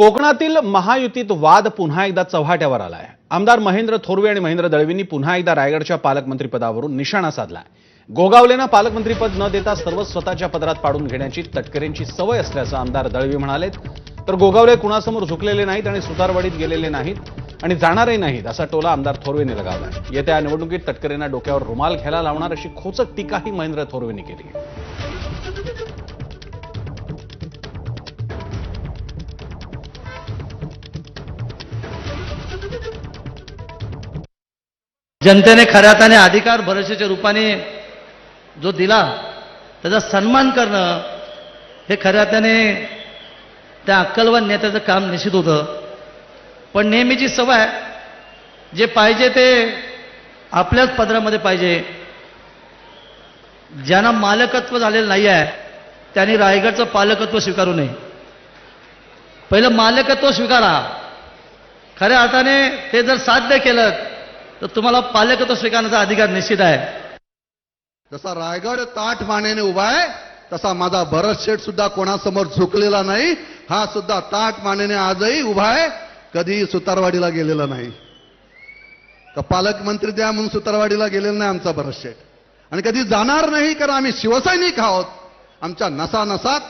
कोकणातील महायुतीत वाद पुन्हा एकदा चव्हाट्यावर आलाय। आमदार महेंद्र थोरवे आणि महेंद्र दळवींनी पुन्हा एकदा रायगडच्या पालकमंत्रीपदावरून निशाणा साधलाय। गोगावलेंना पालकमंत्रीपद न देता सर्व स्वतःच्या पदरात पाडून घेण्याची तटकरेंची सवय असल्याचं आमदार दळवी म्हणालेत। तर गोगावले कुणासमोर झुकलेले नाहीत आणि सुतारवाडीत गेलेले नाहीत आणि जाणारही नाहीत असा टोला आमदार थोरवेंनी लगावलाय। येत्या निवडणुकीत तटकरेंना डोक्यावर रुमाल घ्यायला लावणार अशी खोचक टीकाही महेंद्र थोरवेंनी केली आहे। जनतेने खऱ्या अर्थाने अधिकार भरोशाच्या रूपाने जो दिला त्याचा सन्मान करणं हे खऱ्या अर्थाने त्या अक्कलवान नेत्याचं काम निश्चित होतं। पण नेहमीची सवय जे पाहिजे ते आपल्याच पदरामध्ये पाहिजे। ज्यांना मालकत्व झालेलं नाही आहे त्यांनी रायगडचं पालकत्व स्वीकारू नये। पहिलं मालकत्व स्वीकारा। खऱ्या अर्थाने ते जर साध्य केलं तर तुम्हाला पालकत्व स्वीकारण्याचा अधिकार निश्चित आहे। जसा रायगड ताठ मानेने उभा आहे तसा माझा भरत शेठ सुद्धा कोणासमोर झुकलेला नाही। हा सुद्धा ताठ मानेने आजही उभा आहे, कधी सुतारवाडीला गेलेला नाही। तर पालकमंत्री द्या म्हणून सुतारवाडीला गेलेला नाही आमचा भरत शेठ, आणि कधी जाणार नाही, कारण आम्ही शिवसैनिक आहोत। आमच्या नसानसात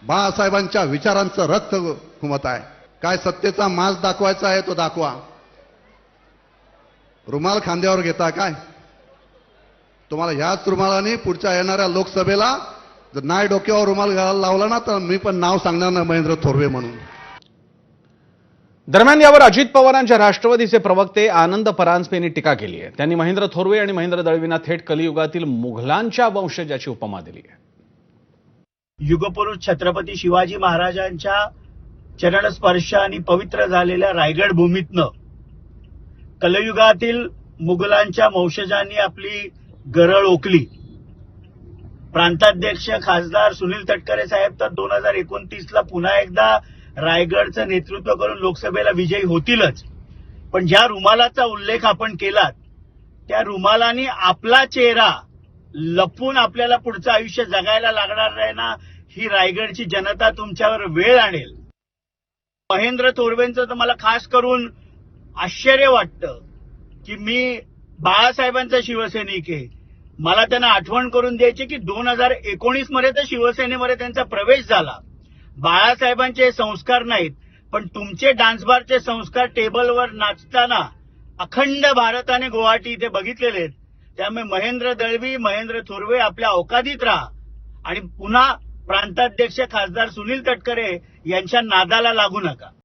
बाळासाहेबांच्या विचारांचं रक्त घुमत आहे। काय सत्तेचा माज दाखवायचा आहे तो दाखवा। रुमाल खांद्यावर घेता काय? तुम्हाला ह्याच रुमालाने पुढच्या येणाऱ्या लोकसभेला जर नाही डोक्यावर रुमाल घालायला लावला ना तर मी पण नाव सांगणार ना महेंद्र थोरवे म्हणून। दरम्यान यावर अजित पवारांच्या राष्ट्रवादीचे प्रवक्ते आनंद परांजपे यांनी टीका केली आहे। त्यांनी महेंद्र थोरवे आणि महेंद्र दळवींना थेट कलियुगातील मुघलांच्या वंशजाची उपमा दिली आहे। युगपुरुष छत्रपती शिवाजी महाराजांच्या चरणस्पर्शाने पवित्र झालेल्या रायगड भूमीतनं कलयुगातील मुघलांच्या वंशजांनी आपली गरळ ओकली। प्रांताध्यक्ष खासदार सुनील तटकरे साहेब तर 2029ला पुन्हा एकदा रायगडचं नेतृत्व करून लोकसभेला विजयी होतीलच। पण ज्या रुमालाचा उल्लेख आपण केलात त्या रुमालाने आपला चेहरा लपवून आपल्याला पुढचं आयुष्य जगायला लागणार नाही ना, ही रायगडची जनता तुमच्यावर वेळ आणेल। महेंद्र थोरवेंचं तर मला खास करून आश्चर्य वाटतं की मी बाळासाहेबांचा शिवसैनिक आहे। मला त्यांना आठवण करून द्यायची की 2019 मध्ये तर शिवसेनेमध्ये त्यांचा प्रवेश झाला। बाळासाहेबांचे संस्कार नाहीत, पण तुमचे डान्स बारचे संस्कार टेबलवर नाचताना अखंड भारताने गुवाहाटी इथे बघितलेले आहेत। त्यामुळे महेंद्र दळवी, महेंद्र थोरवे आपल्या अवकादीत राहा आणि पुन्हा प्रांताध्यक्ष खासदार सुनील तटकरे यांच्या नादाला लागू नका।